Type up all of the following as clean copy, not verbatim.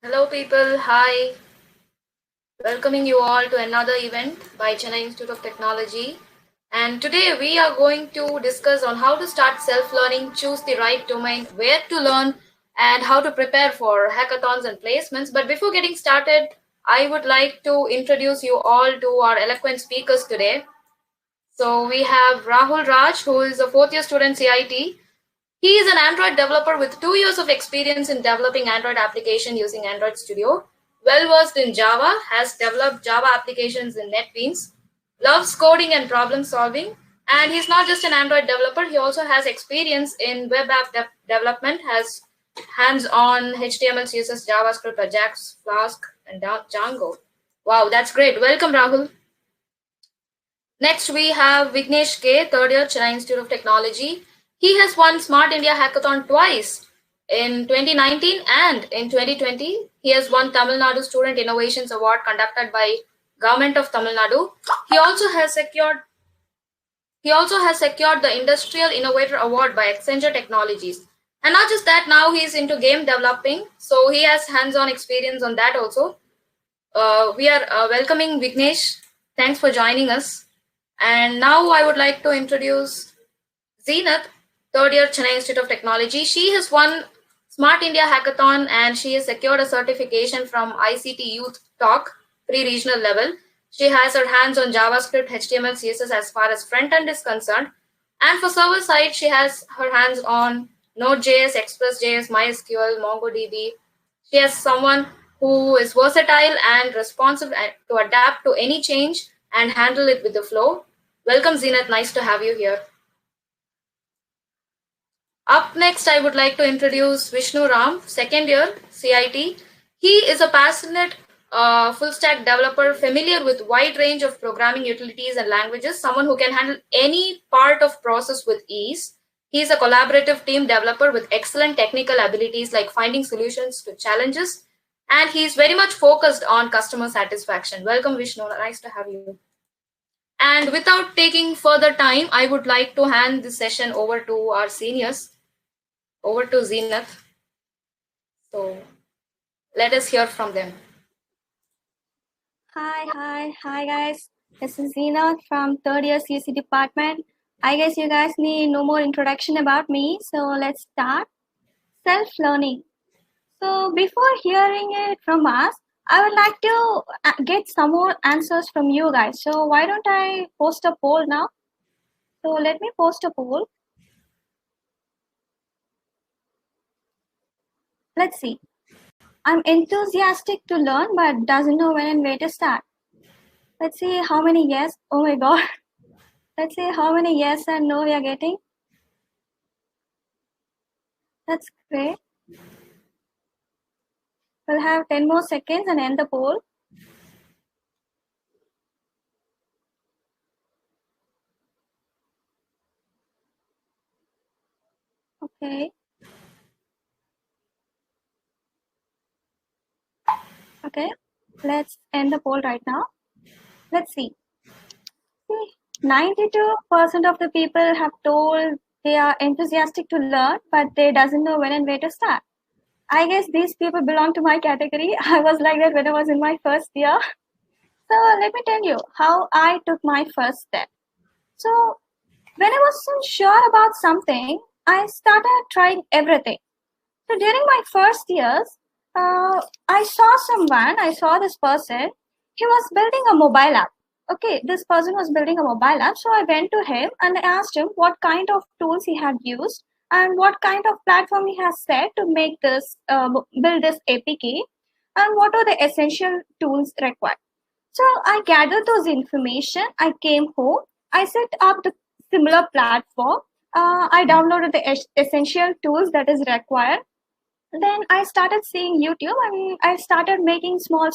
Hello, people. Hi. Welcoming you all to another event by Chennai Institute of Technology. And today we are going to discuss on how to start self-learning, choose the right domain, where to learn, and how to prepare for hackathons and placements. But before getting started, I would like to introduce you all to our eloquent speakers today. So we have Rahul Raj, who is a fourth year student CIT. He is an Android developer with 2 years of experience in developing Android application using Android Studio. Well versed in Java, has developed Java applications in NetBeans, loves coding and problem solving, and he's not just an Android developer, he also has experience in web app development, has hands-on HTML, CSS, JavaScript, Ajax, Flask, and Django. Wow, that's great. Welcome, Rahul. Next, we have Vignesh K, third year, Chennai Institute of Technology. He has won Smart India Hackathon twice in 2019 and in 2020. He has won Tamil Nadu Student Innovations Award conducted by Government of Tamil Nadu. He also has secured the Industrial Innovator Award by Accenture Technologies. And not just that, now he's into game developing, so he has hands-on experience on that also. We are welcoming Vignesh. Thanks for joining us. And now I would like to introduce Zeenath, third year Chennai Institute of Technology. She has won Smart India Hackathon and she has secured a certification from ICT Youth Talk, pre-regional level. She has her hands on JavaScript, HTML, CSS as far as front end is concerned. And for server side, she has her hands on Node.js, Express.js, MySQL, MongoDB. She has someone who is versatile and responsive to adapt to any change and handle it with the flow. Welcome, Zeenath. Nice to have you here. Up next, I would like to introduce Vishnu Ram, second year CIT. He is a passionate full stack developer familiar with wide range of programming utilities and languages, someone who can handle any part of process with ease. He is a collaborative team developer with excellent technical abilities like finding solutions to challenges, and he is very much focused on customer satisfaction. Welcome, Vishnu. Nice to have you. And without taking further time, I would like to hand this session over to our seniors. Over to Zeenath. So let us hear from them. Hi guys. This is Zeenath from third year CC department. I guess you guys need no more introduction about me. So let's start. Self-learning. So before hearing it from us, I would like to get some more answers from you guys. So why don't I post a poll now? So let me post a poll. Let's see. I'm enthusiastic to learn but doesn't know when and where to start. Let's see how many yes. Oh my god. Let's see how many yes and no we are getting. That's great. We'll have 10 more seconds and end the poll. Okay. Okay. Let's end the poll right now. Let's see. 92% of the people have told they are enthusiastic to learn, but they doesn't know when and where to start. I guess these people belong to my category. I was like that when I was in my first year. So let me tell you how I took my first step. So when I wasn't sure about something, I started trying everything. So during my first years, I saw this person, he was building a mobile app. Okay, this person was building a mobile app. So I went to him and I asked him what kind of tools he had used and what kind of platform he has set to make this, build this APK, and what are the essential tools required. So I gathered those information. I came home. I set up the similar platform. I downloaded the essential tools that is required. Then I started seeing YouTube and I started making small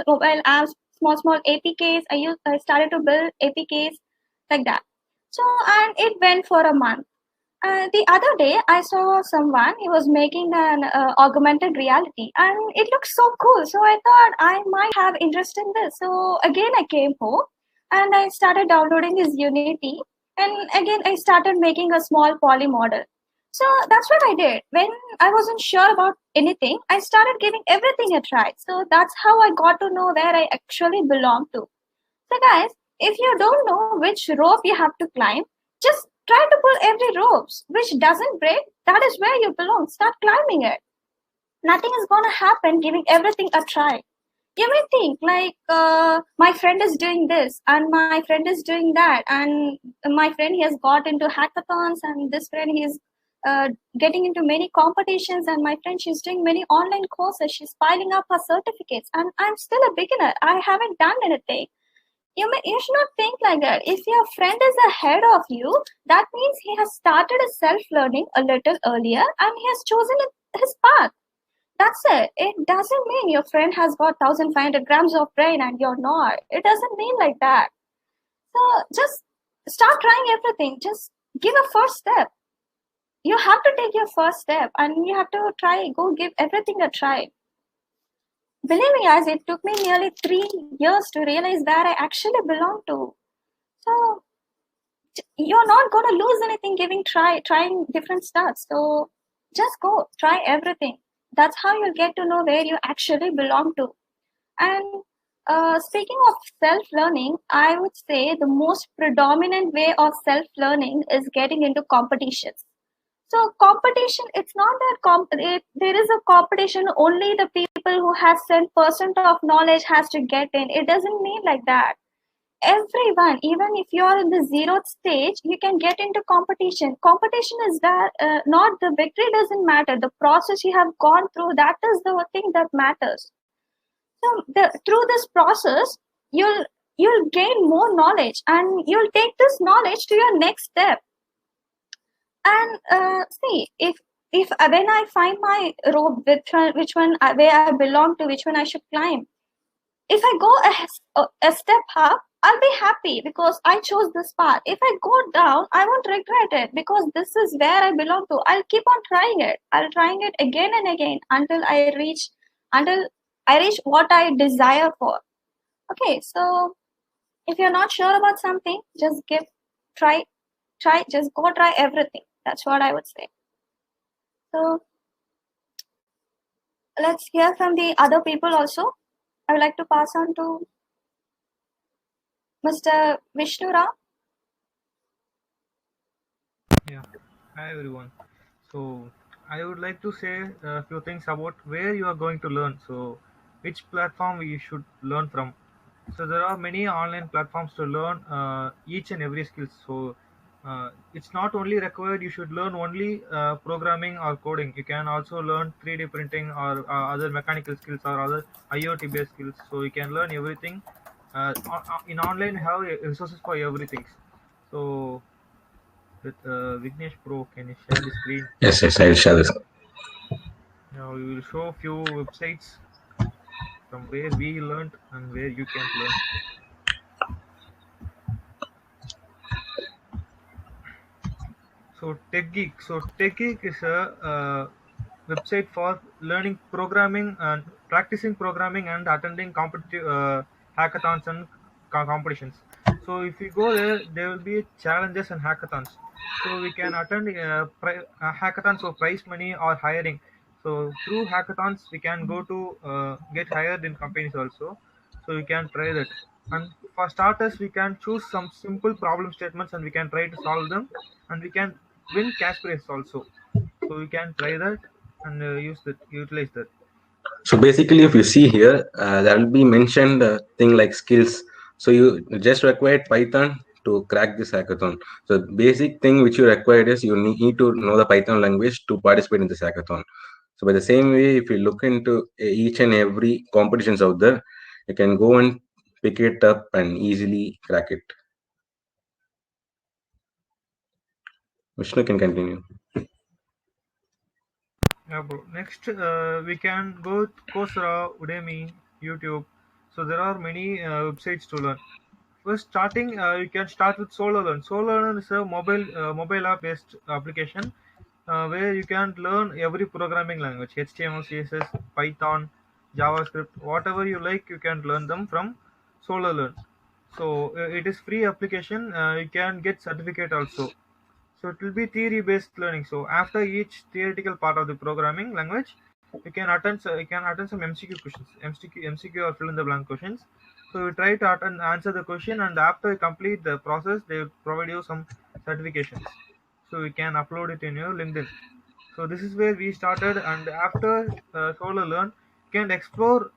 mobile apps, small APKs. I started to build APKs like that. So and it went for a month. The other day, I saw someone, he was making an augmented reality and it looked so cool. So I thought I might have interest in this. So again, I came home and I started downloading this Unity. And again, I started making a small poly model. So that's what I did. When I wasn't sure about anything, I started giving everything a try. So that's how I got to know where I actually belong to. So, guys, if you don't know which rope you have to climb, just try to pull every rope which doesn't break. That is where you belong. Start climbing it. Nothing is going to happen giving everything a try. You may think like my friend is doing this and my friend is doing that, and my friend he has got into hackathons, and this friend he is getting into many competitions, and my friend she's doing many online courses, she's piling up her certificates, and I'm still a beginner, I haven't done anything. You should not think like that. If your friend is ahead of you, that means he has started his self-learning a little earlier and he has chosen his path. That's it. It doesn't mean your friend has got 1,500 grams of brain and you're not. It doesn't mean like that. So just start trying everything. Just give a first step. You have to take your first step and you have to go give everything a try. Believe me, guys, it took me nearly 3 years to realize where I actually belong to. So you're not going to lose anything trying different stuff. So just go try everything. That's how you'll get to know where you actually belong to. And speaking of self-learning, I would say the most predominant way of self-learning is getting into competitions. So competition, it's not that there is a competition only the people who has 10% of knowledge has to get in. It doesn't mean like that. Everyone, even if you're in the zeroth stage, you can get into competition. Competition is that not the victory doesn't matter. The process you have gone through, that is the thing that matters. So through this process, you'll gain more knowledge, and you'll take this knowledge to your next step. And see, if when I find my rope, which one where I belong to, which one I should climb, if I go a step up, I'll be happy because I chose this path. If I go down, I won't regret it because this is where I belong to. I'll keep on trying it. I'll trying it again and again until I reach what I desire for. Okay, so if you're not sure about something, just just go try everything. That's what I would say. So let's hear from the other people also. I would like to pass on to Mr. Vishnu Rao. Yeah, hi everyone. So I would like to say a few things about where you are going to learn. So which platform you should learn from. So there are many online platforms to learn each and every skill. So it's not only required you should learn only programming or coding. You can also learn 3D printing or other mechanical skills or other IoT based skills. So you can learn everything. In online have resources for everything. So with Vignesh Pro, can you share the screen? Yes, yes, I'll share this. Now we will show a few websites from where we learned and where you can learn. So TechGeek. So TechGeek is a website for learning programming and practicing programming and attending competitive hackathons and competitions. So if you go there, there will be challenges and hackathons. So we can attend hackathons for prize money or hiring. So through hackathons, we can go to get hired in companies also. So we can try that. And for starters, we can choose some simple problem statements and we can try to solve them. And we can win cash prize also. So we can try that and utilize that. So basically, if you see here, there will be mentioned thing like skills. So you just required Python to crack this hackathon. So basic thing which you required is you need to know the Python language to participate in this hackathon. So by the same way, if you look into each and every competitions out there, you can go and pick it up and easily crack it. Vishnu can continue. Yeah, bro. Next, we can go to Coursera, Udemy, YouTube. So there are many websites to learn. First, starting, you can start with SoloLearn. SoloLearn is a mobile app based application where you can learn every programming language: HTML, CSS, Python, JavaScript, whatever you like. You can learn them from SoloLearn. So it is free application. You can get certificate also. So it will be theory based learning. So after each theoretical part of the programming language, you can attend some MCQ questions, MCQ or fill in the blank questions. So you try to attend, answer the question, and after you complete the process, they will provide you some certifications. So you can upload it in your LinkedIn. So this is where we started, and after Solo Learn, you can explore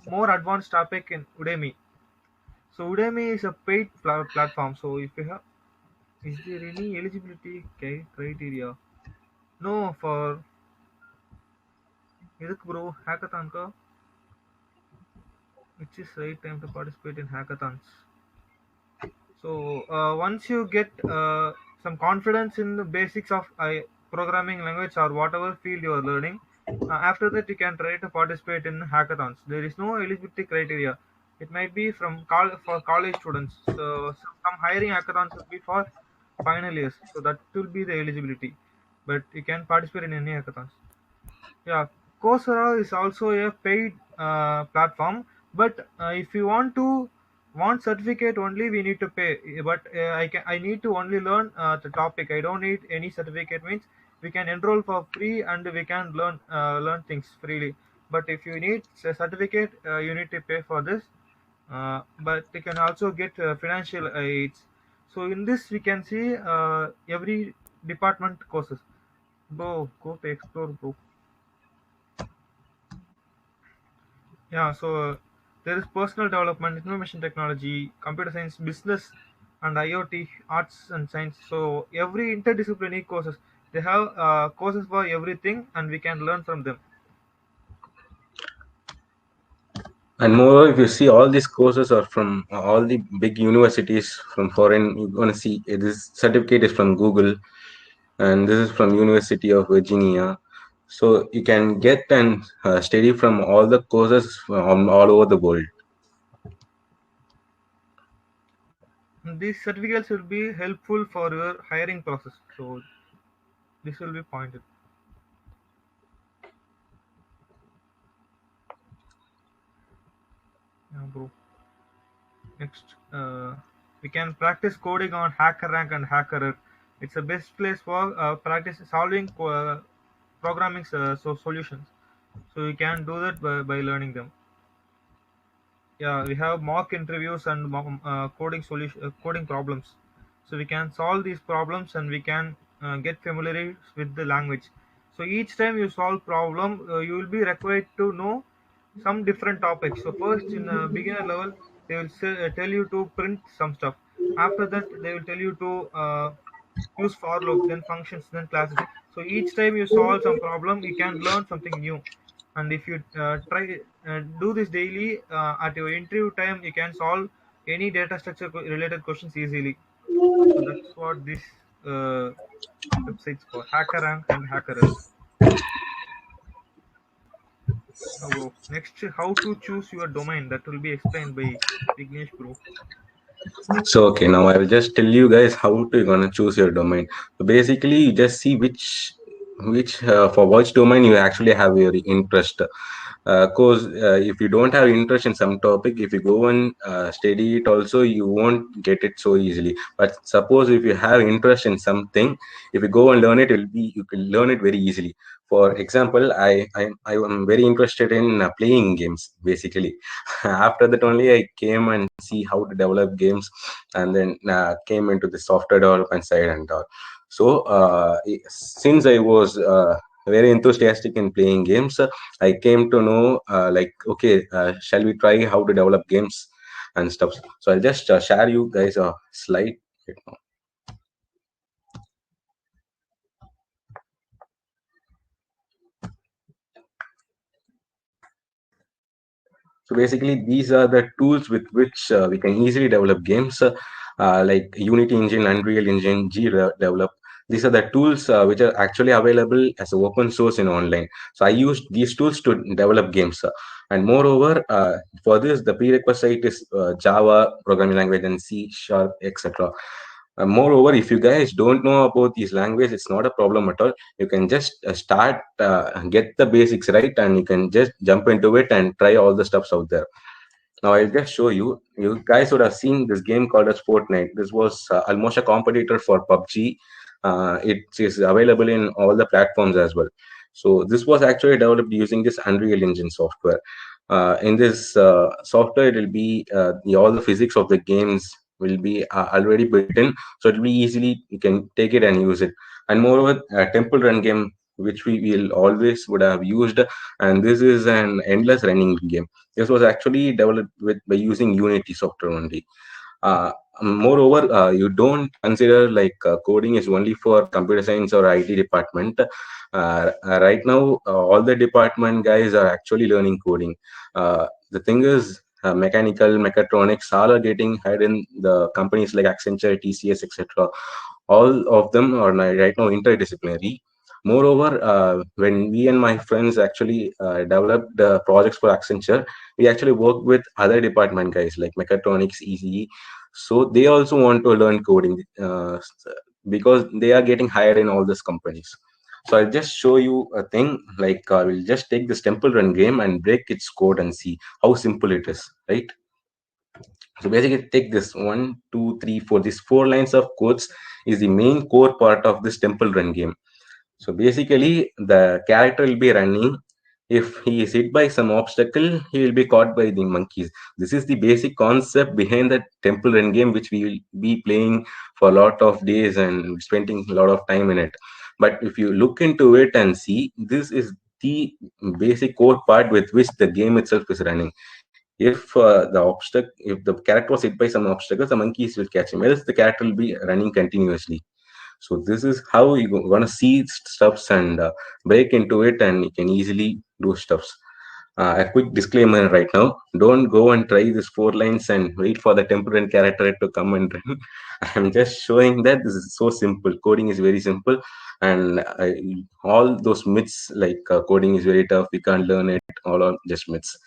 more advanced topic in Udemy. So Udemy is a paid platform. So if you have, is there any eligibility criteria? No, for எதுக்கு bro hackathon ka? Which is right time to participate in hackathons. So once you get some confidence in the basics of programming language or whatever field you are learning, after that you can try to participate in hackathons. There is no eligibility criteria. It might be for college students. So some hiring hackathons will be for final years. So that will be the eligibility. But you can participate in any hackathons. Yeah, Coursera is also a paid platform, but if you want certificate only, we need to pay. But I need to only learn the topic. I don't need any certificate. Means we can enroll for free and we can learn things freely. But if you need a certificate, you need to pay for this. But you can also get financial aids. So in this we can see every department courses. Bro, go to explore, bro. Yeah, so there is personal development, information technology, computer science, business, and IoT, arts and science. So every interdisciplinary courses, they have courses for everything, and we can learn from them. And moreover, if you see all these courses are from all the big universities from foreign, you're going to see this certificate is from Google, and this is from University of Virginia. So you can get and study from all the courses from all over the world. And these certificates will be helpful for your hiring process. So this will be pointed. Yeah, bro. Next, we can practice coding on HackerRank and HackerRank. It's the best place for practice solving programming solutions. So you can do that by learning them. Yeah, we have mock interviews and coding problems. So we can solve these problems and we can get familiar with the language. So each time you solve problem, you will be required to know some different topics. So first in beginner level, they will tell you to print some stuff. After that, they will tell you to use for loop, then functions, then classes. So each time you solve some problem, you can learn something new. And if you try do this daily at your interview time, you can solve any data structure related questions easily. So that's what this uh, websites called, HackerRank and HackerRank. Oh, bro. Next, how to choose your domain, that will be explained by Vignesh, bro. So okay, now I will just tell you guys how to you're gonna choose your domain. So basically, you just see which for which domain you actually have your interest. Cause if you don't have interest in some topic, if you go and study it, also you won't get it so easily. But suppose if you have interest in something, if you go and learn it, you can learn it very easily. For example, I am very interested in playing games. Basically, after that only I came and see how to develop games, and then came into the software development side and all. So since I was very enthusiastic in playing games, I came to know like, okay, shall we try how to develop games and stuff. So I'll just share you guys a slide right now. So basically, these are the tools with which we can easily develop games, like Unity Engine, Unreal Engine, Develop. These are the tools which are actually available as open source in online. So I use these tools to develop games. And moreover, for this, the prerequisite is Java programming language and C Sharp, etc. Moreover, if you guys don't know about these languages, it's not a problem at all. You can just start, get the basics right, and you can just jump into it and try all the stuffs out there. Now I'll just show you. You guys would have seen this game called as Fortnite. This was almost a competitor for PUBG. it is available in all the platforms as well. So this was actually developed using this Unreal Engine software. In this software, it will be all the physics of the games will be already built in, so it will be easily you can take it and use it. And moreover, Temple Run game, which we will always would have used, and this is an endless running game. This was actually developed by using Unity software only. uh, Moreover, you don't consider like coding is only for computer science or IT department. Right now, all the department guys are actually learning coding. The thing is, mechanical, mechatronics, all are getting hired in the companies like Accenture, TCS, etc. All of them are right now interdisciplinary. Moreover, when we and my friends actually developed projects for Accenture, we actually work with other department guys like mechatronics, ECE. So they also want to learn coding because they are getting hired in all these companies. So I'll just show you a thing like we'll just take this Temple Run game and break its code and see how simple it is, right? So basically, take this 1, 2, 3, 4. These 4 lines of codes is the main core part of this Temple Run game. So basically, the character will be running. If he is hit by some obstacle, he will be caught by the monkeys. This is the basic concept behind the Temple Run game, which we will be playing for a lot of days and spending a lot of time in it. But if you look into it and see, this is the basic core part with which the game itself is running. If the character was hit by some obstacles, the monkeys will catch him. Else, the character will be running continuously. So this is how you want to see stuffs and break into it, and you can easily do stuffs. A quick disclaimer right now: don't go and try these 4 lines and wait for the temperament character to come and run. I'm just showing that this is so simple. Coding is very simple, and all those myths like coding is very tough, we can't learn it, all are just myths.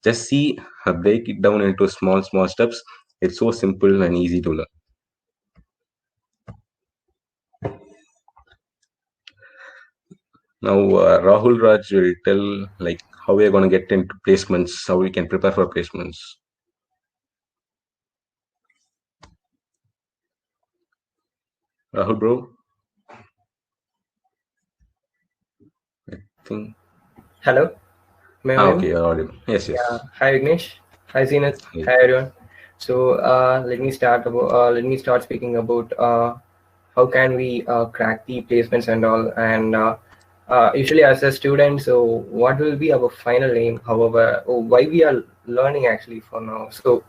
Just see, break it down into small steps. It's so simple and easy to learn. Now, Rahul Raj will tell like how we are going to get into placements, how we can prepare for placements. Rahul, bro. I think. Hello. Okay, you're audible. Yes. Yeah. Hi, Vignesh. Hi, Zenith. Hey. Hi, everyone. So let me start speaking about how can we crack the placements and all. And usually, as a student, so what will be our final aim? However, why we are learning actually for now. So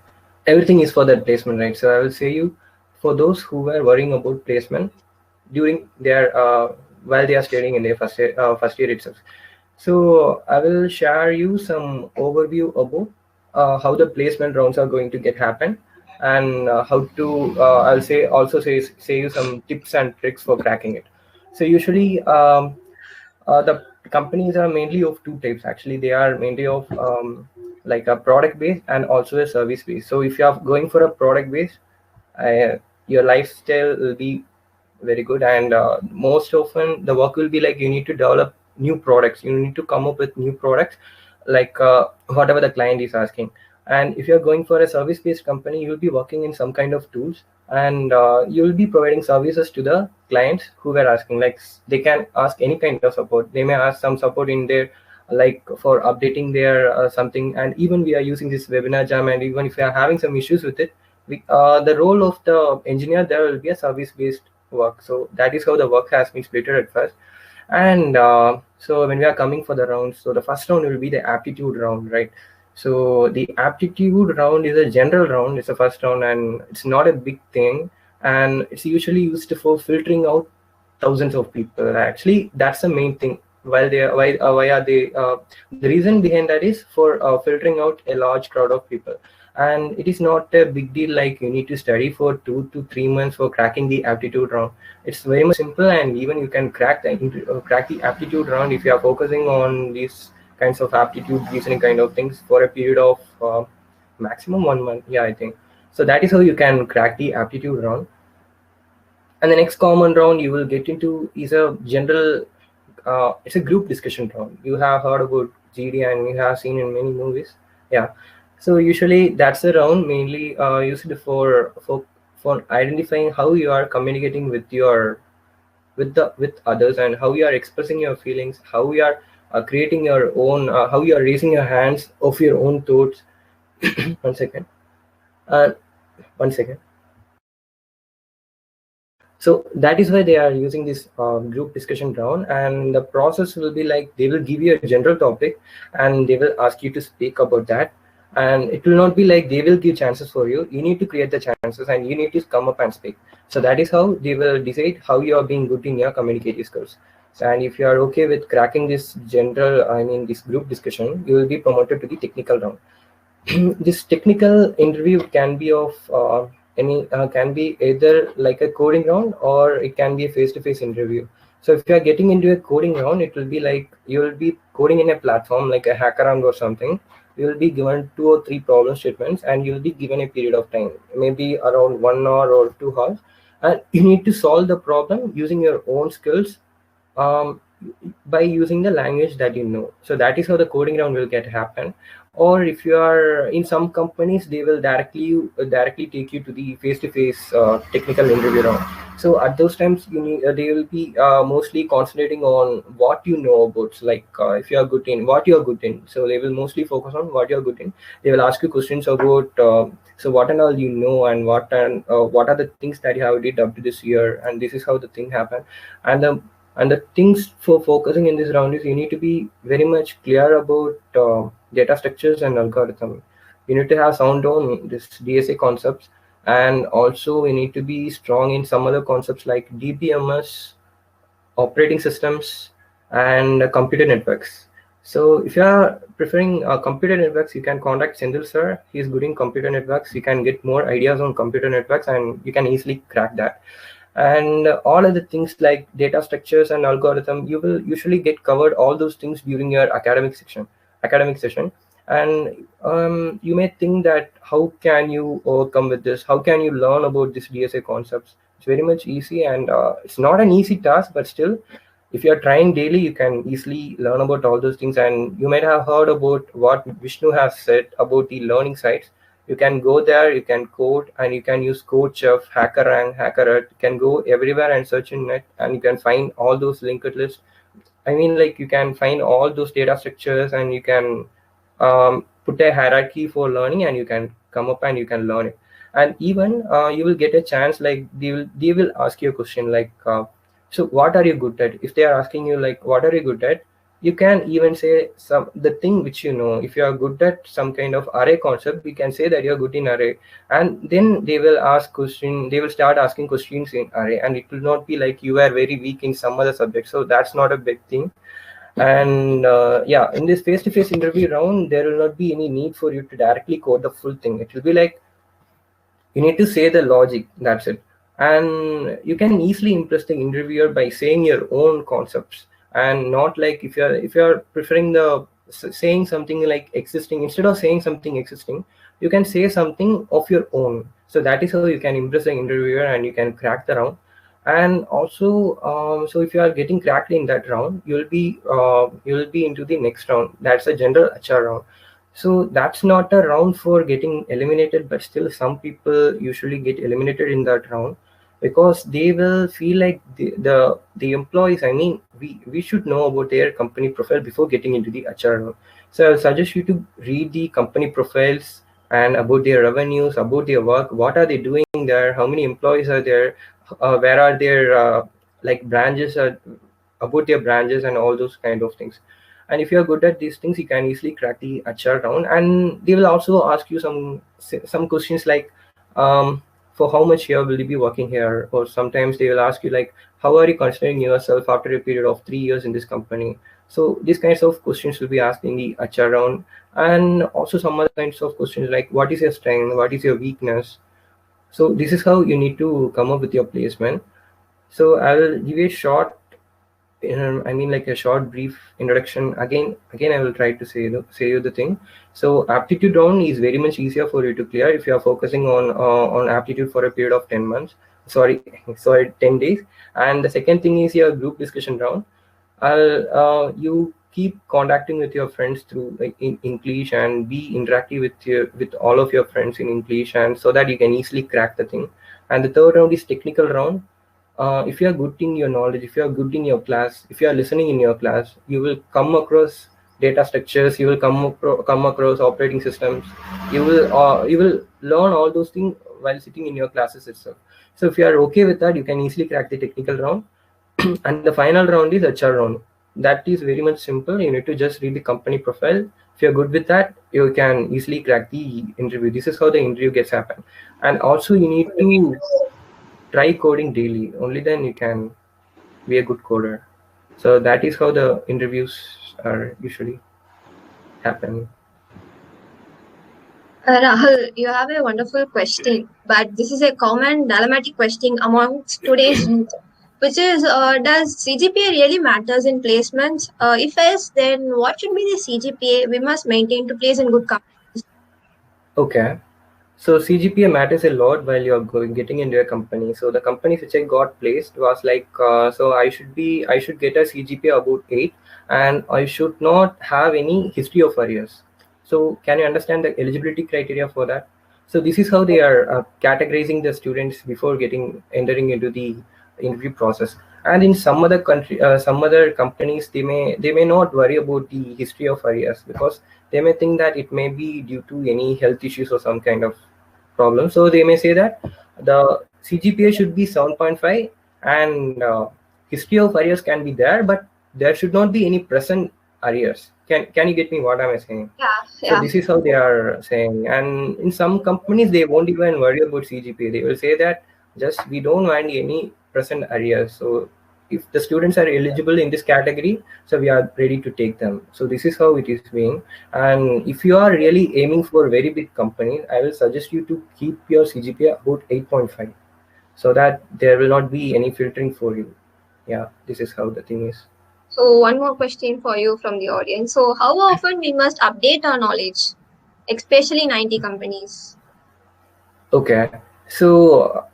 everything is for that placement, right? So I will say you, for those who were worrying about placement during their while they are studying in their first year itself. So I will share you some overview about how the placement rounds are going to get happen, and how to I'll say you some tips and tricks for cracking it. So usually the companies are mainly of two types. Actually, they are mainly of like a product based and also a service based. So if you are going for a product based, your lifestyle will be very good, and most often the work will be like you need to develop new products, you need to come up with new products, like whatever the client is asking. And if you're going for a service based company, you'll be working in some kind of tools, and you'll be providing services to the clients who were asking. Like they can ask any kind of support, they may ask some support in their, like for updating their something. And even we are using this webinar jam, and even if you are having some issues with it, the role of the engineer there will be a service based work. So that is how the work has been split at first. And so when we are coming for the rounds, so the first round will be the aptitude round, right? So the aptitude round is a general round, it's a first round, and it's not a big thing, and it's usually used for filtering out thousands of people. Actually, that's the main thing. Why are they the reason behind that is for filtering out a large crowd of people. And it is not a big deal like you need to study for 2 to 3 months for cracking the aptitude round. It's very much simple, and even you can crack the aptitude round if you are focusing on these kinds of aptitude reasoning kind of things for a period of maximum 1 month. Yeah, I think so. That is how you can crack the aptitude round. And the next common round you will get into is a general it's a group discussion round. You have heard about GD and you have seen in many movies. Yeah. So usually that's a round mainly used for identifying how you are communicating with your with others, and how you are expressing your feelings, how you are creating your own, how you are raising your hands of your own thoughts. One second. uh, One second. So that is why they are using this group discussion round, and the process will be like they will give you a general topic and they will ask you to speak about that. And it will not be like they will give chances for you. You need to create the chances and you need to come up and speak. So that is how they will decide how you are being good in your communicative skills. So, and if you are okay with cracking this general, I mean this group discussion, you will be promoted to the technical round. This technical interview can be of can be either like a coding round, or it can be a face-to-face interview. So if you are getting into a coding round, it will be like you will be coding in a platform like a hackathon or something. You will be given 2 or 3 problem statements and you will be given a period of time, maybe around 1 hour or 2 hours, and you need to solve the problem using your own skills, um, by using the language that you know. So that is how the coding round will get happen. Or if you are in some companies, they will directly take you to the face-to-face technical interview round. So at those times, you need, they will be mostly concentrating on what you know about. So like if you are good in what you are good in, so they will mostly focus on what you are good in. They will ask you questions about so what and all you know, and what are the things that you have did up to this year, and this is how the thing happened. And the things for focusing in this round is you need to be very much clear about data structures and algorithm. You need to have sound on this DSA concepts, and also you need to be strong in some other concepts like DBMS, operating systems, and computer networks. So if you are preferring computer networks, you can contact Sendil sir. He is good in computer networks. You can get more ideas on computer networks and you can easily crack that. And all other things like data structures and algorithm, you will usually get covered all those things during your academic session. And you may think that how can you overcome with this, how can you learn about this DSA concepts? It's very much easy, and it's not an easy task, but still if you are trying daily, you can easily learn about all those things. And you might have heard about what Vishnu has said about the learning sites. You can go there, you can code, and you can use CodeChef, HackerRank, HackerEarth. You can go everywhere and search in net, and you can find all those linked lists. I mean, like you can find all those data structures, and you can put a hierarchy for learning, and you can come up and you can learn it. And even you will get a chance, like they will ask you a question like, so what are you good at? If they are asking you like, what are you good at? You can even say the thing which you know. If you are good at some kind of array concept, you can say that you're good in array, and then they will start asking questions in array, and it will not be like you are very weak in some other subject. So that's not a big thing. And yeah, in this face-to-face interview round, there will not be any need for you to directly code the full thing. It will be like you need to say the logic, that's it. And you can easily impress the interviewer by saying your own concepts, and not like if you're preferring the saying something like existing. Instead of saying something existing, you can say something of your own. So that is how you can impress the interviewer and you can crack the round. And also so if you are getting cracked in that round, you'll be into the next round. That's a general HR round. So that's not a round for getting eliminated, but still some people usually get eliminated in that round because they will feel like the employees, I mean, we should know about their company profile before getting into the HR round. So I suggest you to read the company profiles and about their revenues, about their work, what are they doing there, how many employees are there, where are their like branches, about their branches, and all those kind of things. And if you are good at these things, you can easily crack the HR round. And they will also ask you some questions like, for how much year will you be working here? Or sometimes they will ask you like, how are you considering yourself after a period of 3 years in this company? So these kinds of questions will be asked in the HR round. And also some other kinds of questions like, what is your strength? What is your weakness? So this is how you need to come up with your placement. So I will give you a short, I mean like a short brief introduction. Again I will try to say you the thing. So aptitude round is very much easier for you to clear if you are focusing on aptitude for a period of 10 months. Sorry 10 days. And the second thing is your group discussion round. You keep contacting with your friends through in English, and be interactive with all of your friends in English, and so that you can easily crack the thing. And the third round is technical round. if you are good in your knowledge, if you are good in your class, if you are listening in your class, you will come across data structures, you will come across operating systems, you will learn all those things while sitting in your classes itself. So if you are okay with that, you can easily crack the technical round. And the final round is HR round. That is very much simple. You need to just read the company profile. If you're good with that, you can easily crack the interview. This is how the interview gets happen. And also you need to try coding daily. Only then you can be a good coder. So that is how the interviews are usually happen. Rahul, you have a wonderful question, but this is a common dilemmatic question amongst today's youth, which is, does CGPA really matters in placements? If yes, then what should be the CGPA we must maintain to place in good companies? Okay. So CGPA matters a lot while you're getting into a company. So the companies which I got placed was like, so I should get a CGPA about 8, and I should not have any history of arrears. So can you understand the eligibility criteria for that? So this is how they are categorizing the students before entering into the interview process. And in some other some other companies, they may not worry about the history of arrears, because they may think that it may be due to any health issues or some kind of problem. So they may say that the CGPA should be 7.5, and history of arrears can be there, but there should not be any present arrears. Can you get me what am I saying? So this is how they are saying. And in some companies, they won't even worry about CGPA. They will say that just we don't want any present arrears. So if the students are eligible in this category, so we are ready to take them. So this is how it is being. And if you are really aiming for a very big company, I will suggest you to keep your CGPA about 8.5, so that there will not be any filtering for you. Yeah, this is how the thing is. So one more question for you from the audience. So how often we must update our knowledge, especially in IT companies? Okay, so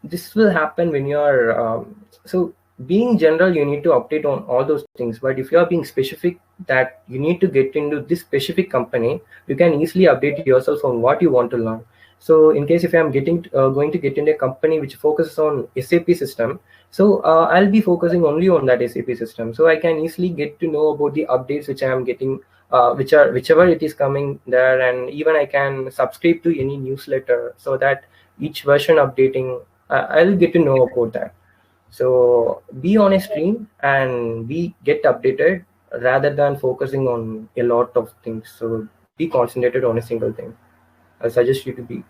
this will happen when you're so being general, you need to update on all those things. But if you are being specific that you need to get into this specific company, you can easily update yourself on what you want to learn. So in case if I'm going to get into a company which focuses on SAP system, so I'll be focusing only on that SAP system. So I can easily get to know about the updates which I am getting, whichever it is coming there, and even I can subscribe to any newsletter, so that each version updating, I'll get to know about that. So be on a stream and get updated rather than focusing on a lot of things. So be concentrated on a single thing. I suggest you to be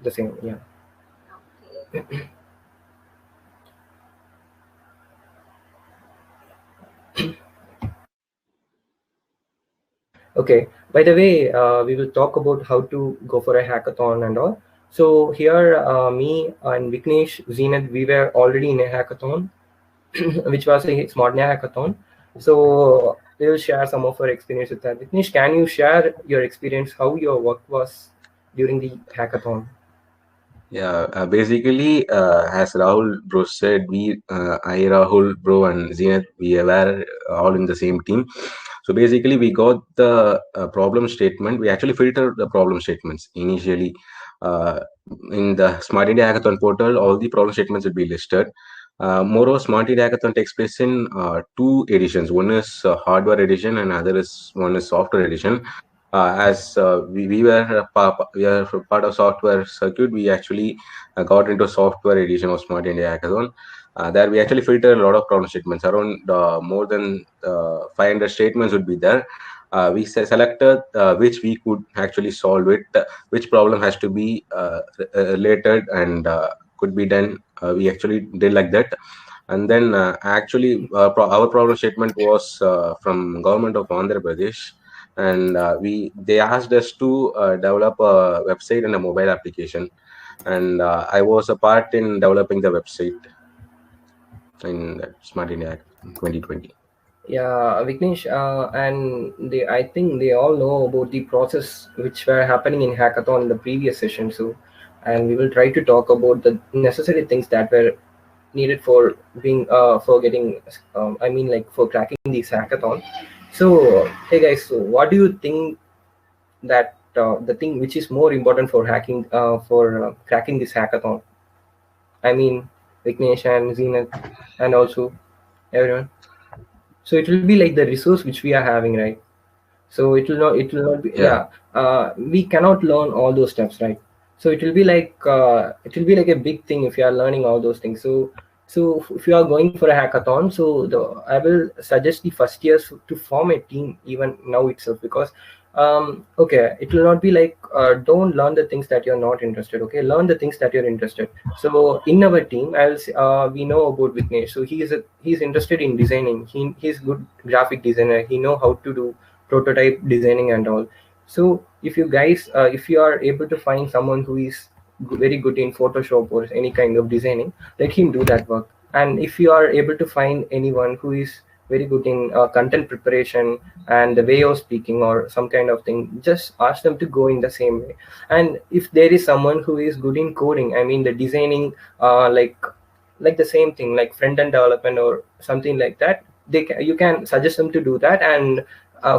the same. Yeah. Okay. By the way, we will talk about how to go for a hackathon and all. So here, me and Viknesh, Zenith, we were already in a hackathon, which was a SmartNia hackathon. So we will share some of our experience with that. Viknesh, can you share your experience, how your work was during the hackathon? Yeah, basically, as Rahul bro said, I, Rahul bro, and Zenith, we were all in the same team. So basically, we got the problem statement. We actually filtered the problem statements initially. In the Smart India Hackathon portal, all the problem statements will be listed. Moreover, Smart India Hackathon takes place in 2 editions. One is hardware edition, and one is software edition. As we were part of software circuit, we actually got into software edition of Smart India Hackathon. There we actually filtered a lot of problem statements. Around more than 500 statements would be there. We selected which we could actually solve it, which problem has to be related and could be done. We actually did like that. And then actually our problem statement was from government of Andhra Pradesh, and they asked us to develop a website and a mobile application, and I was a part in developing the website in Smart India 2020. Yeah, Vignesh, and I think they all know about the process which were happening in hackathon in the previous session. So, and we will try to talk about the necessary things that were needed for being for getting I mean, like, for cracking this hackathon. So hey guys, so what do you think that the thing which is more important for cracking this hackathon? I mean, Vignesh and Zenith, and also everyone. So it will be like the resource which we are having, right? So it will not be, Yeah. we cannot learn all those steps, right? So it will be like a big thing if you are learning all those things. So if you are going for a hackathon, so I will suggest the first years to form a team even now itself, because okay, it will not be like don't learn the things that you're not interested. Okay, learn the things that you're interested. So in our team, we know about Vignesh. So he's interested in designing. He's good graphic designer. He know how to do prototype designing and all. So if you guys, if you are able to find someone who is very good in Photoshop or any kind of designing, let him do that work. And if you are able to find anyone who is very good in content preparation and the way of speaking or some kind of thing, just ask them to go in the same way. And if there is someone who is good in coding, I mean the designing, like the same thing, like front end development or something like that, you can suggest them to do that. And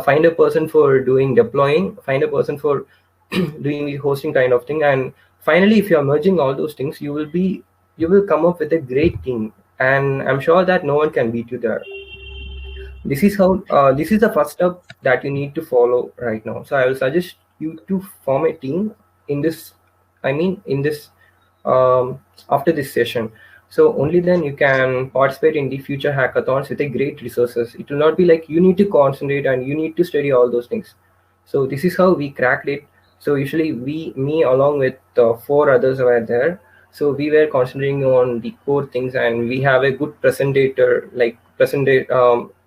find a person for doing deploying, find a person for doing the hosting kind of thing. And finally, if you are merging all those things, you will come up with a great team, and I'm sure that no one can beat you there. This is how this is the first step that you need to follow right now. So I will suggest you to form a team in this, I mean in this, after this session. So only then you can participate in the future hackathons with a great resources. It will not be like you need to concentrate and you need to study all those things. So this is how we cracked it. So usually me along with four others were there. So we were concentrating on the core things, and we have a good presentator, like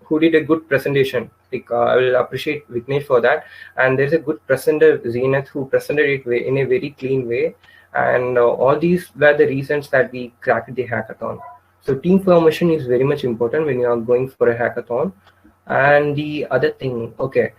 who did a good presentation. Like I will appreciate Vignesh for that. And there's a good presenter, Zenith, who presented it in a very clean way. And all these were the reasons that we cracked the hackathon. So team formation is very much important when you are going for a hackathon. And the other thing, okay,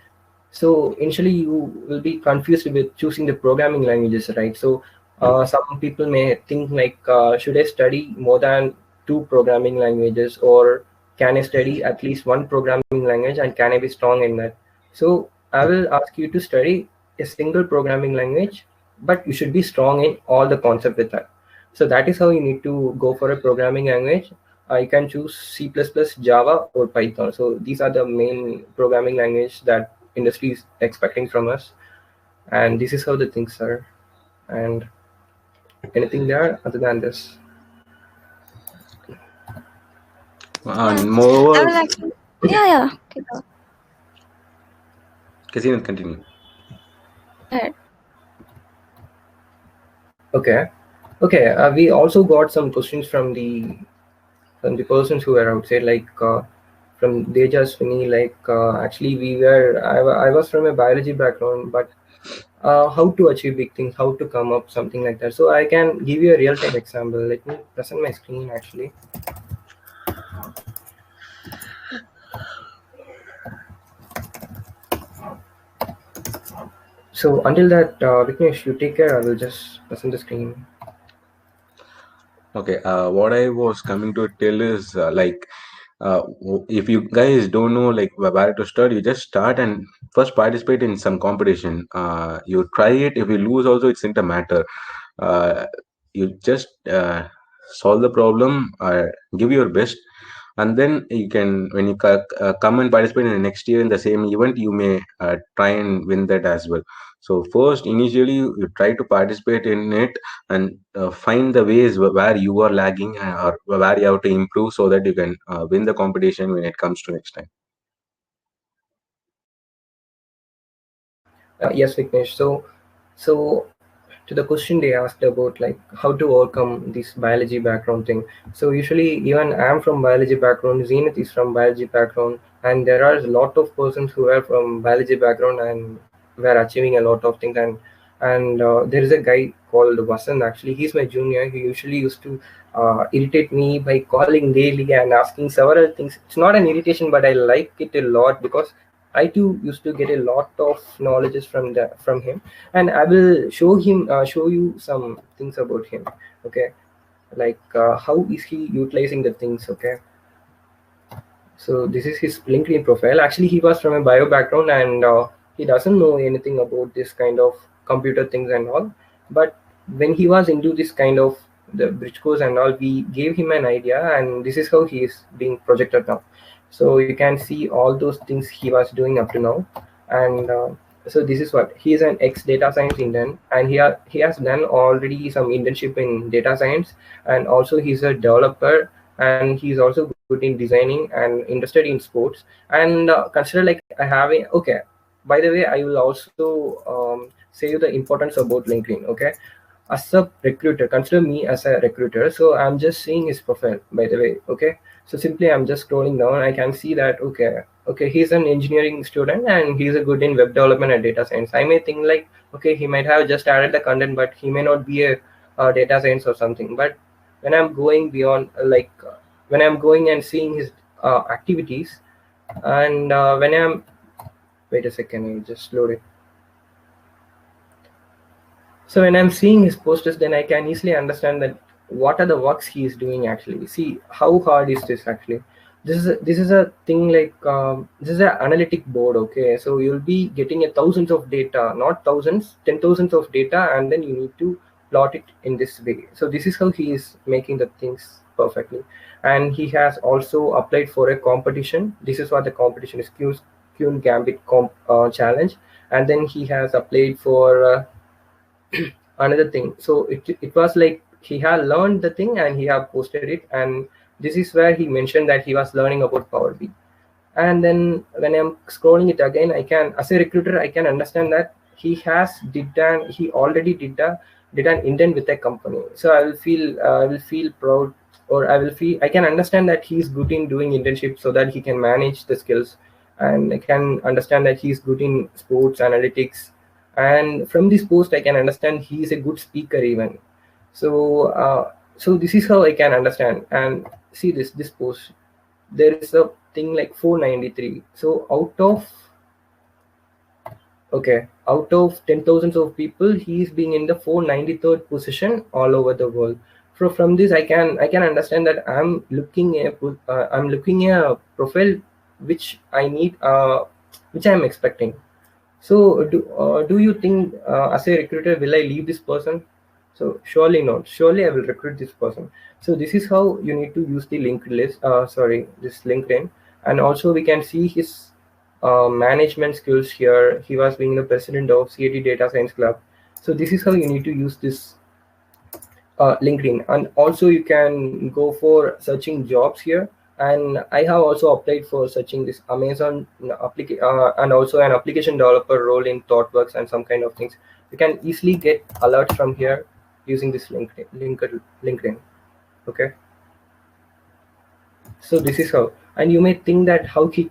so initially you will be confused with choosing the programming languages, right? So some people may think like, should I study more than two programming languages, or can I study at least one programming language, and can I be strong in that? So I will ask you to study a single programming language, but you should be strong in all the concept with that. So that is how you need to go for a programming language. You can choose C++, Java, or Python. So these are the main programming language that industry is expecting from us. And this is how the things are. And anything there other than this? And I moreover, will actually, yeah. Okay, go Casino, continue. ahead. Okay. We also got some questions from the persons who were outside, like from Dejas Swini. Like actually, I was from a biology background, but how to achieve big things, how to come up, something like that. So I can give you a real-time example. Let me present my screen actually. So until that, Vignesh, you take care. I will just present the screen. Okay, what I was coming to tell is if you guys don't know like where to start, you just start and first participate in some competition. You try it. If you lose, also it's not a matter. You just solve the problem, give your best, and then you can, when you come and participate in the next year in the same event, you may try and win that as well. So first, initially, you try to participate in it and find the ways where you are lagging or where you have to improve so that you can win the competition when it comes to next time. Yes, Vignesh. So to the question they asked about like how to overcome this biology background thing. So usually even I'm from biology background, Zenith is from biology background, and there are a lot of persons who are from biology background and were achieving a lot of things. And there is a guy called Vasan. Actually, he's my junior. He usually used to irritate me by calling daily and asking several things. It's not an irritation, but I like it a lot because I too used to get a lot of knowledges from him, and I will show you some things about him. Okay, like how is he utilizing the things? Okay, so this is his LinkedIn profile. Actually, he was from a bio background, and he doesn't know anything about this kind of computer things and all. But when he was into this kind of the bridge course and all, we gave him an idea, and this is how he is being projected now. So you can see all those things he was doing up to now. And so this is what he is, an ex data science intern, and he has done already some internship in data science, and also he's a developer, and he's also good in designing and interested in sports. And consider like having, okay, by the way, I will also say you the importance about LinkedIn. Okay, as a recruiter, consider me as a recruiter, so I'm just seeing his profile, by the way. Okay, so simply I'm just scrolling down, I can see that okay, he's an engineering student and he's a good in web development and data science. I may think like, okay, he might have just added the content, but he may not be a data science or something. But when I'm going beyond, when I'm going and seeing his activities, and when I'm, wait a second, I'll just load it. So when I'm seeing his posters, then I can easily understand that what are the works he is doing actually. See how hard is this actually. This is a thing like this is an analytic board. Okay, so you'll be getting a thousands of data, not thousands, 10,000s of data, and then you need to plot it in this way. So this is how he is making the things perfectly. And he has also applied for a competition. This is what the competition is, Queen Gambit challenge. And then he has applied for another thing. So it was like he had learned the thing and he have posted it, and this is where he mentioned that he was learning about Power BI. And then when I'm scrolling it again, I can, as a recruiter, I can understand that he already did an intern with a company. So I will feel proud, or I can understand that he's good in doing internship so that he can manage the skills, and I can understand that he's good in sports analytics. And from this post I can understand he is a good speaker even. So so this is how I can understand. And see this post, there is a thing like 493. So out of 10,000s of people, he is being in the 493rd position all over the world. So from this I can understand that I'm looking a profile which I need, which I'm expecting. So do you think as a recruiter, will I leave this person? So surely not. Surely I will recruit this person. So this is how you need to use the this LinkedIn. And also we can see his management skills here. He was being the president of CAT Data Science Club. So this is how you need to use this LinkedIn. And also you can go for searching jobs here. And I have also applied for searching this Amazon and also an application developer role in ThoughtWorks and some kind of things. You can easily get alerts from here using this LinkedIn. Okay. So this is how, and you may think that how he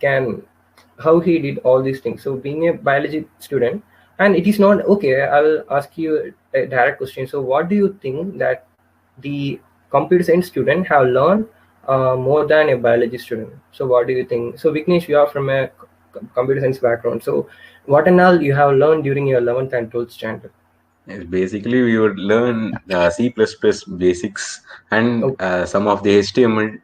did all these things. So being a biology student, and it is not okay. I will ask you a direct question. So what do you think that the computer science student have learned more than a biology student? So what do you think? So Vignesh, you are from a computer science background. So what and all you have learned during your 11th and 12th standard? Basically, we would learn C++ basics and some of the HTML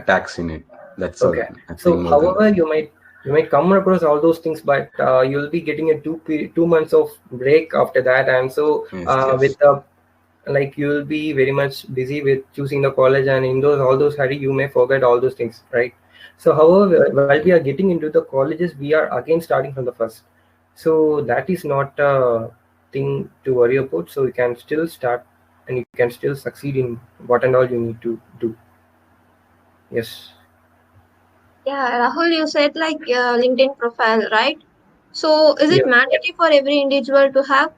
tags in it. That's okay. All. So however, you might come across all those things, but you'll be getting a 2 months of break after that. And so yes. With the like, you will be very much busy with choosing the college, and in all those hurry, you may forget all those things, right? So however, while we are getting into the colleges, we are again starting from the first. So that is not a thing to worry about. So you can still start and you can still succeed in what and all you need to do. Yes. Yeah, Rahul, you said like LinkedIn profile, right? So is it mandatory for every individual to have?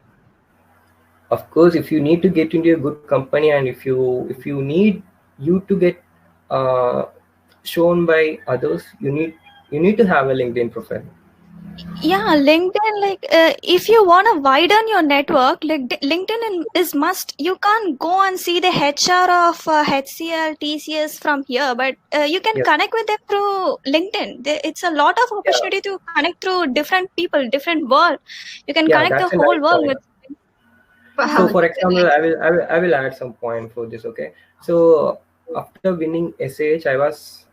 Of course, if you need to get into a good company, and if you need you to get shown by others, you need to have a LinkedIn profile. Yeah, LinkedIn, like if you want to widen your network, like LinkedIn is must. You can't go and see the HR of HCL, TCS from here, but you can connect with them through LinkedIn. It's a lot of opportunity to connect through different people, different world. You can connect the whole world with. So for example, I will add some point for this. Okay, so after winning SAH,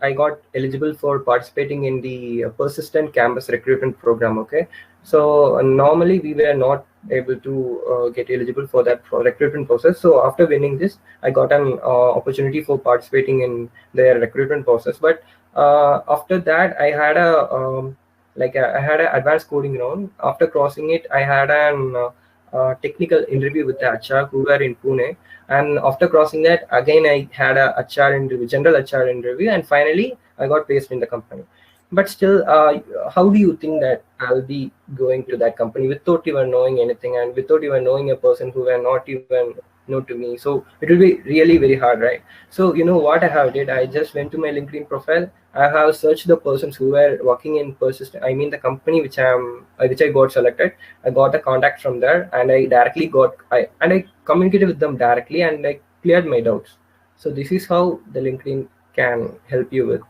I got eligible for participating in the persistent campus recruitment program. Okay, So normally we were not able to get eligible for that recruitment process. So after winning this, I got an opportunity for participating in their recruitment process. But after that, I had a I had an advanced coding round. After crossing it, I had an technical interview with the HR who were in Pune. And after crossing that, again I had a HR interview, general HR interview, and finally I got placed in the company. But still, how do you think that I'll be going to that company without even knowing anything and without even knowing a person who were not even known to me? So it will be really very hard, right? So you know what I have did? I just went to my LinkedIn profile. I have searched the persons who were working in Persistent. I mean the company which I got selected. I got a contact from there, and I directly I communicated with them directly, and I cleared my doubts. So this is how the LinkedIn can help you with.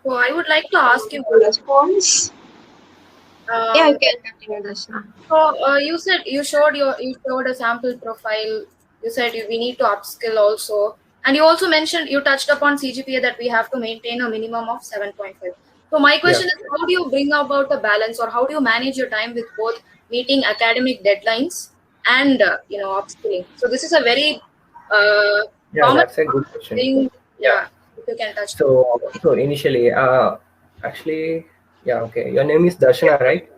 So I would like to ask you. Response. Yeah, you can continue, Darshana. So you said you showed a sample profile. You said we need to upskill also, and you also mentioned you touched upon CGPA that we have to maintain a minimum of 7.5. So my question is, how do you bring about a balance, or how do you manage your time with both meeting academic deadlines and upskilling? So this is a very Yeah, common that's a good question. thing. Yeah, if you can touch. So initially, actually, yeah, okay. Your name is Darshana, right?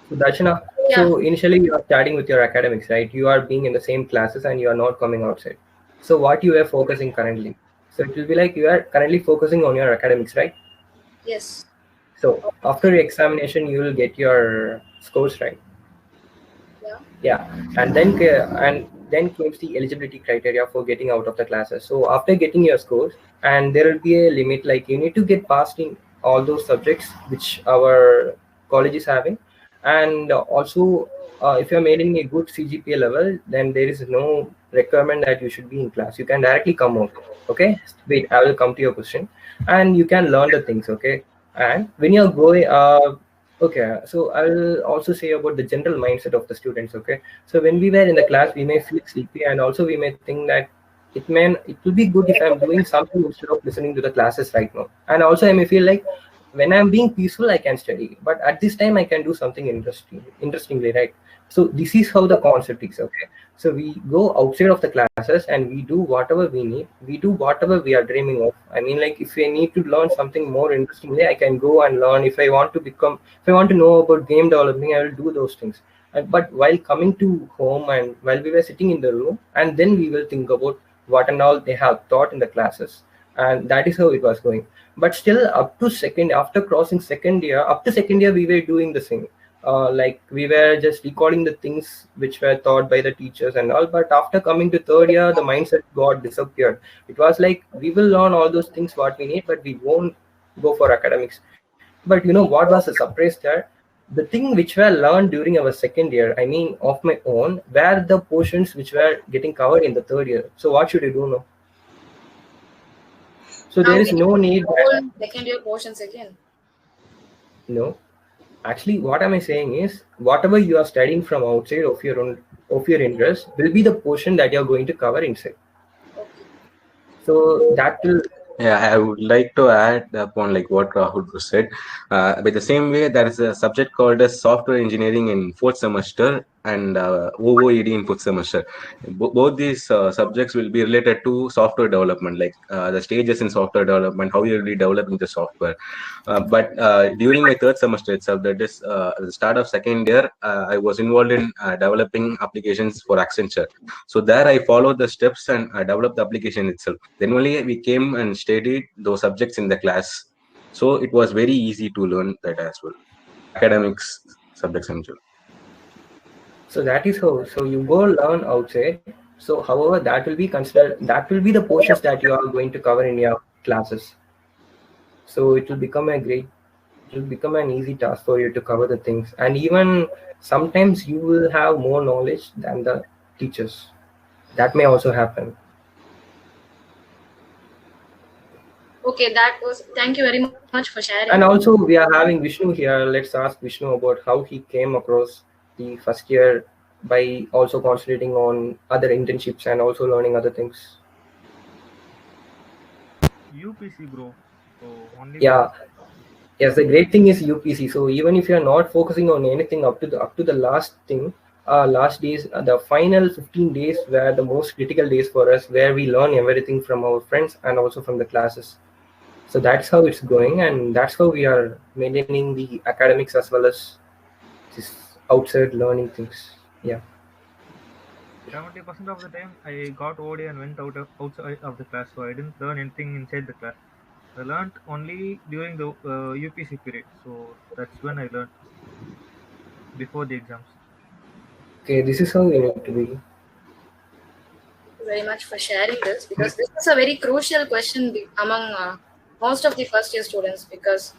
So Darshana. Yeah. So initially, you are starting with your academics, right? You are being in the same classes and you are not coming outside. So what you are focusing currently? So it will be like you are currently focusing on your academics, right? Yes. So after your examination, you will get your scores, right? Yeah, and then comes the eligibility criteria for getting out of the classes. So after getting your scores, and there will be a limit, like you need to get passed in all those subjects which our college is having, and also if you're maintaining a good CGPA level, then there is no requirement that you should be in class. You can directly come out. Okay, wait, I will come to your question, and you can learn the things. Okay, and when you're going okay, so I'll also say about the general mindset of the students. Okay, so when we were in the class, we may feel sleepy, and also we may think that it will be good if I'm doing something instead of listening to the classes right now. And also I may feel like when I'm being peaceful, I can study, but at this time I can do something interestingly, right? So this is how the concept is. Okay, so we go outside of the classes and we do whatever we need. We do whatever we are dreaming of. I mean, like if I need to learn something more interestingly, I can go and learn. If I want to know about game developing, I will do those things. But while coming to home and while we were sitting in the room, and then we will think about what and all they have taught in the classes, and that is how it was going. But still, after crossing second year, up to second year, we were doing the same. Like we were just recalling the things which were taught by the teachers and all. But after coming to third year, the mindset got disappeared. It was like we will learn all those things what we need, but we won't go for academics. But you know what was a surprise there? The thing which were learned during our second year, I mean of my own, were the portions which were getting covered in the third year. So what should you do now? So there is no need. Second year portions again. No, actually, what am I saying is whatever you are studying from outside of your interest will be the portion that you are going to cover inside. So that will. Yeah, I would like to add upon like what Rahul said. By the same way, there is a subject called as software engineering in fourth semester and OOED in fifth semester. Both these subjects will be related to software development, like the stages in software development, how you will be developing the software. But during my third semester itself, that is at the start of second year, I was involved in developing applications for Accenture. So there I followed the steps and I developed the application itself. Then only we came and studied those subjects in the class. So it was very easy to learn that as well. Academics subjects and all. So that is how. So you go learn outside. So however, that will be considered. That will be the portions that you are going to cover in your classes. So it will become an easy task for you to cover the things. And even sometimes you will have more knowledge than the teachers. That may also happen. Okay, thank you very much for sharing. And also we are having Vishnu here. Let's ask Vishnu about how he came across the first year by also concentrating on other internships and also learning other things. UPC, bro. So only. Yeah. Yes, the great thing is UPC. So even if you are not focusing on anything up to the last thing, last days, the final 15 days were the most critical days for us, where we learn everything from our friends and also from the classes. So that's how it's going, and that's how we are maintaining the academics as well as this outside learning things. Yeah. 70% of the time I got OD and went outside of the class, so I didn't learn anything inside the class. I learned only during the UPC period, so that's when I learned before the exams. Okay, this is how we need to be. Very much for sharing this, because this is a very crucial question among most of the first year students, because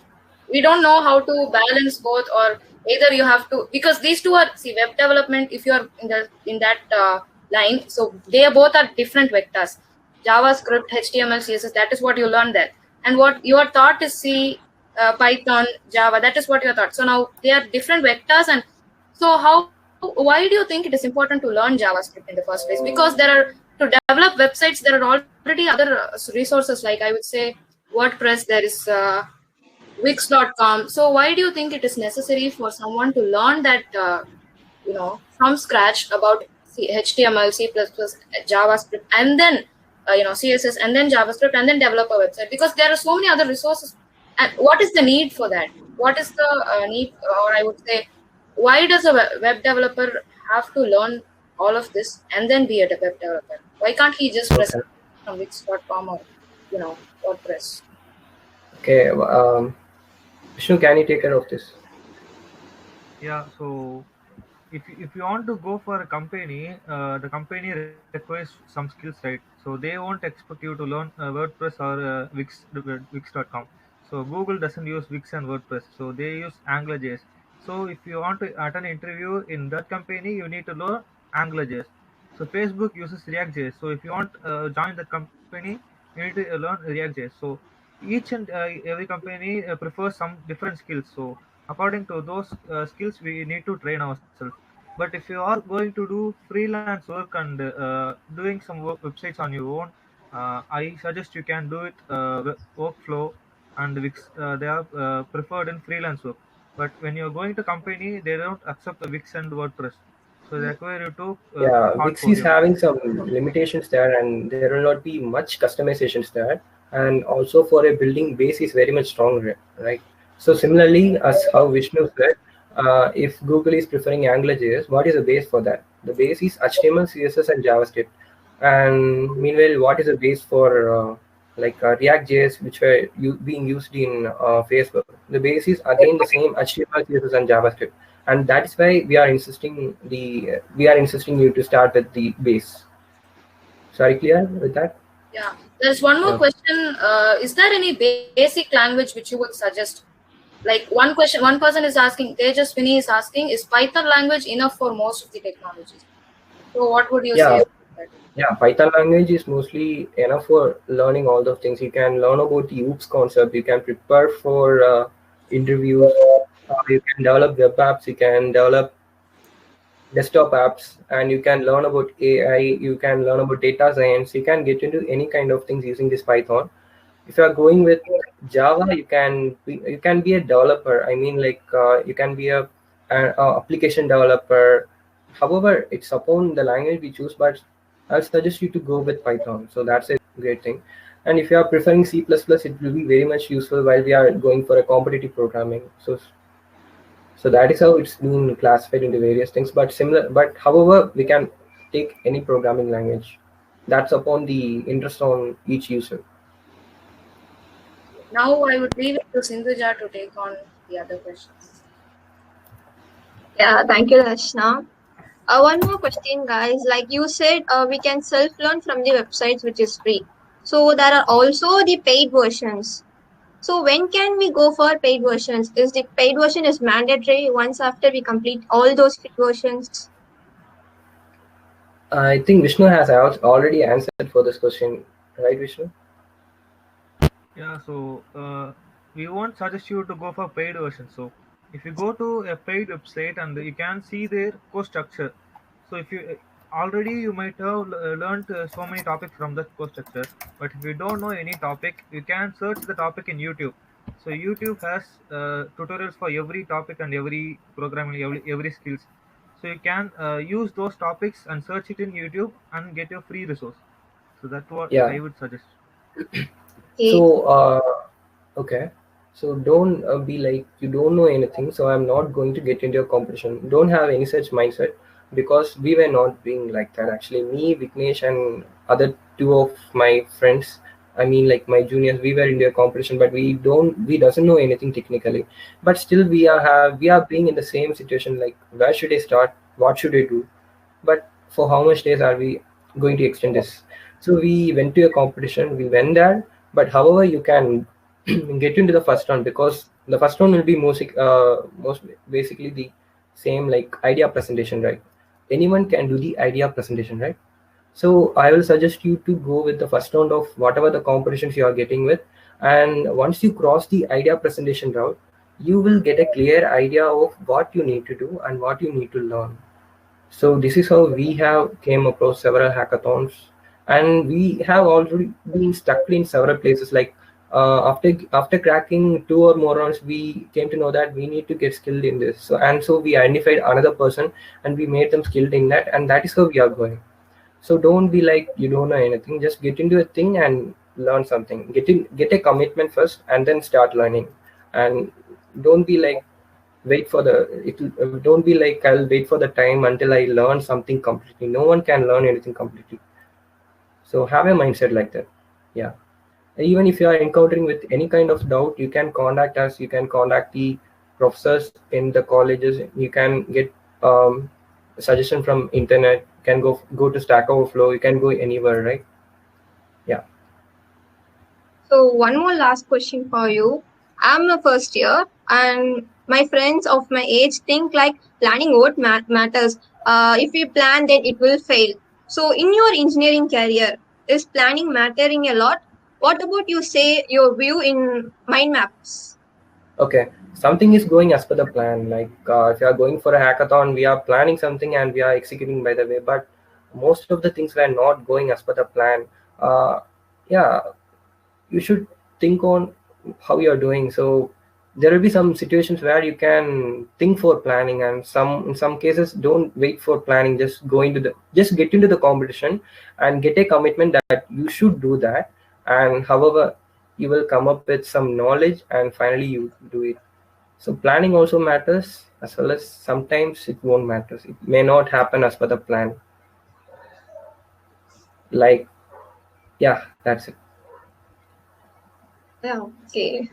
we don't know how to balance both, or either you have to, because these two are, see, web development, if you are in that line, so they both are different vectors. JavaScript, HTML, CSS, that is what you learn there, and what you are taught is C, Python, Java, that is what you are taught. So now they are different vectors. And so why do you think it is important to learn JavaScript in the first place? Because there are, to develop websites, there are already other resources, like I would say WordPress, there is Wix.com. So why do you think it is necessary for someone to learn that from scratch about HTML, C++, JavaScript, and then CSS, and then JavaScript, and then develop a website? Because there are so many other resources. And what is the need for that? What is the need, or I would say, why does a web developer have to learn all of this and then be a web developer? Why can't he just press Okay. from Wix.com or WordPress? Okay. Vishnu, can you take care of this? Yeah, so if you want to go for a company, the company requires some skills, right? So they won't expect you to learn WordPress or Wix.com. So Google doesn't use Wix and WordPress, so they use AngularJS. So if you want to attend an interview in that company, you need to learn AngularJS. So Facebook uses React.js. So if you want join that company, you need to learn React.js. So each and every company prefers some different skills. So according to those skills, we need to train ourselves. But if you are going to do freelance work and doing some websites on your own, I suggest you can do it workflow and Wix. They are preferred in freelance work. But when you're going to company, they don't accept Wix and WordPress. So they require you to Yeah, hard Wix code is your. having some limitations there, and there will not be much customizations there. And also for a building base is very much strong, right? So similarly, as how Vishnu said, if Google is preferring AngularJS, what is the base for that? The base is HTML, CSS, and JavaScript. And meanwhile, what is the base for React.js, which were being used in Facebook? The base is again the same HTML, CSS, and JavaScript, and that's why we are insisting you to start with the base. Sorry, clear with that? Yeah. There's one more Yeah. question. Is there any basic language which you would suggest? Like one question, one person is asking, Tejas Vinny is asking, is Python language enough for most of the technologies? So what would you say Yeah, about that? yeah. Python language is mostly enough for learning all those things. You can learn about the OOPS concept. You can prepare for interviews. You can develop web apps. You can develop desktop apps, and you can learn about AI. You can learn about data science. You can get into any kind of things using this Python. If you are going with Java, you can be a developer. I mean, you can be a application developer. However, it's upon the language we choose, but I'll suggest you to go with Python. So that's a great thing. And if you are preferring C++, it will be very much useful while we are going for a competitive programming. So that is how it's been classified into various things. But however, we can take any programming language. That's upon the interest on each user. Now I would leave it to Sindhuja to take on the other questions. Yeah, thank you, Darshna. One more question, guys. Like you said, we can self-learn from the websites, which is free. So there are also the paid versions. So when can we go for paid versions? Is the paid version is mandatory once after we complete all those free versions? I think Vishnu has already answered for this question, right, Vishnu? Yeah, so we won't suggest you to go for paid version. So if you go to a paid website and you can see their course structure. So if you already you might have learned so many topics from that course structure, but if you don't know any topic, you can search the topic in YouTube. So YouTube has tutorials for every topic and every programming, every skills. So you can use those topics and search it in YouTube and get your free resource. So that's what I Yeah. would suggest. Okay. So okay. So don't be like you don't know anything. So I'm not going to get into a competition. Don't have any such mindset, because we were not being like that. Actually, me, Vignesh, and other two of my friends, I mean like my juniors, we were in their competition, but we doesn't know anything technically. But still we are being in the same situation. Like, where should I start? What should I do? But for how much days are we going to extend this? So we went to a competition. We went there, but however you can get into the first round, because the first round will be most basically the same like idea presentation, right? Anyone can do the idea presentation, right? So I will suggest you to go with the first round of whatever the competitions you are getting with, and once you cross the idea presentation route, you will get a clear idea of what you need to do and what you need to learn. So this is how we have came across several hackathons, and we have already been stuck in several places. Like after cracking two or more rounds, we came to know that we need to get skilled in this. So we identified another person and we made them skilled in that, and that is how we are going. So don't be like you don't know anything. Just get into a thing and learn something. Get a commitment first, and then start learning. And don't be like wait for the don't be like I'll wait for the time until I learn something completely. No one can learn anything completely. So have a mindset like that. Yeah. Even if you are encountering with any kind of doubt, you can contact us. You can contact the professors in the colleges. You can get suggestion from internet. You can go to Stack Overflow. You can go anywhere, right? Yeah. So one more last question for you. I'm a first year, and my friends of my age think like planning what matters. If we plan, then it will fail. So in your engineering career, is planning mattering a lot? What about you say your view in mind maps? Okay, something is going as per the plan. Like if you are going for a hackathon, we are planning something and we are executing by the way. But most of the things were not going as per the plan. Yeah, you should think on how you are doing. So there will be some situations where you can think for planning, and in some cases don't wait for planning. Just get into the competition and get a commitment that you should do that. And however, you will come up with some knowledge, and finally you do it. So planning also matters, as well as sometimes it won't matter. It may not happen as per the plan. Like, yeah, that's it. Yeah, okay.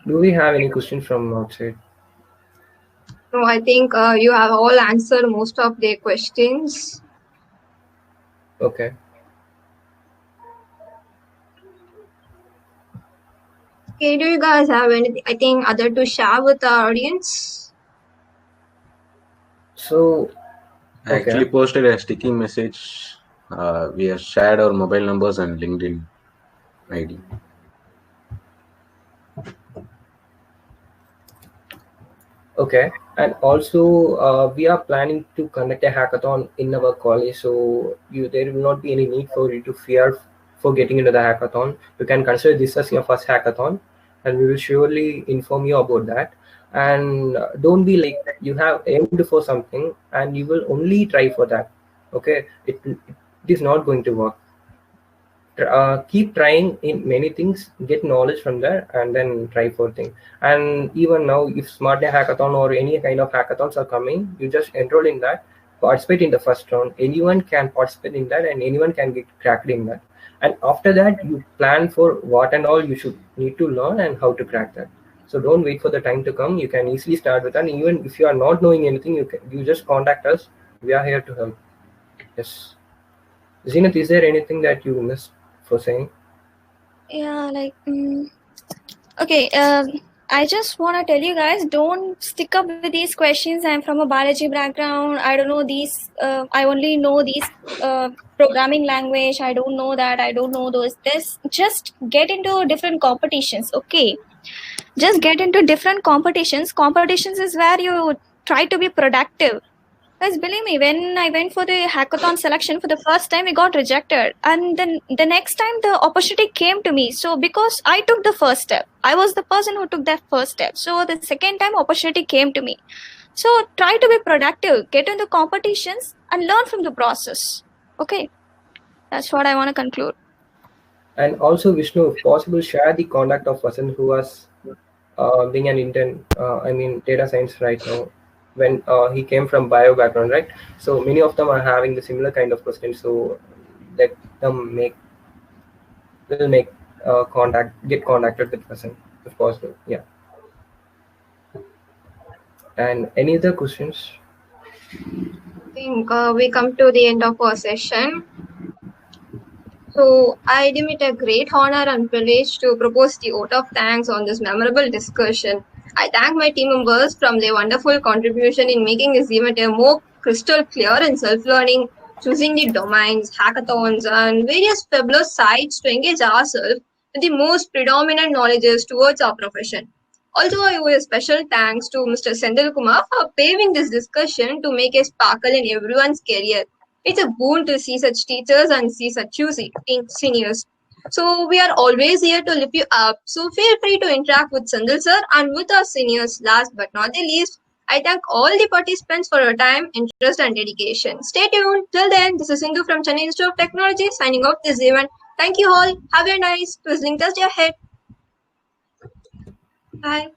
Do we have any questions from outside? No, I think you have all answered most of their questions. Okay. Okay, do you guys have anything, I think, other to share with our audience? So, I actually okay. posted a sticky message. We have shared our mobile numbers and LinkedIn ID. Okay, and also we are planning to conduct a hackathon in our college, so there will not be any need for you to fear for getting into the hackathon. You can consider this as your first hackathon, and we will surely inform you about that. And don't be like you have aimed for something and you will only try for that. Okay, it is not going to work. Keep trying in many things, get knowledge from there, and then try for things. And even now, if Smart Day Hackathon or any kind of hackathons are coming, you just enroll in that, participate in the first round. Anyone can participate in that, and anyone can get cracked in that. And after that, you plan for what and all you should need to learn and how to crack that. So don't wait for the time to come. You can easily start with that. And even if you are not knowing anything, you just contact us. We are here to help. Yes. Zenith, is there anything that you missed for saying? Yeah, like, okay. I just want to tell you guys, don't stick up with these questions. I'm from a biology background. I don't know these. I only know these programming language. I don't know that. I don't know those. This. Just get into different competitions. Okay, just get into different competitions. Competitions is where you try to be productive. Guys, believe me, when I went for the hackathon selection for the first time, we got rejected. And then the next time the opportunity came to me. So because I took the first step, I was the person who took that first step. So the second time opportunity came to me. So try to be productive, get into competitions and learn from the process. Okay. That's what I want to conclude. And also, Vishnu, if possible, share the contact of person who was being an intern, data science right now, when he came from bio background, right? So many of them are having the similar kind of questions. So let them get contacted with person if possible. Yeah. And any other questions? I think we come to the end of our session. So I deem it a great honor and privilege to propose the vote of thanks on this memorable discussion. I thank my team members from their wonderful contribution in making this event a more crystal clear in self-learning, choosing the domains, hackathons, and various fabulous sites to engage ourselves with the most predominant knowledges towards our profession. Also, I owe a special thanks to Mr. Sendil Kumar for paving this discussion to make a sparkle in everyone's career. It's a boon to see such teachers and see such choosy seniors. So we are always here to lift you up. So feel free to interact with Sandil sir and with our seniors. Last but not the least, I thank all the participants for your time, interest and dedication. Stay tuned. Till then, this is Sindhu from Chennai Institute of Technology signing off this event. Thank you all. Have a nice twizzling Thursday ahead. Bye.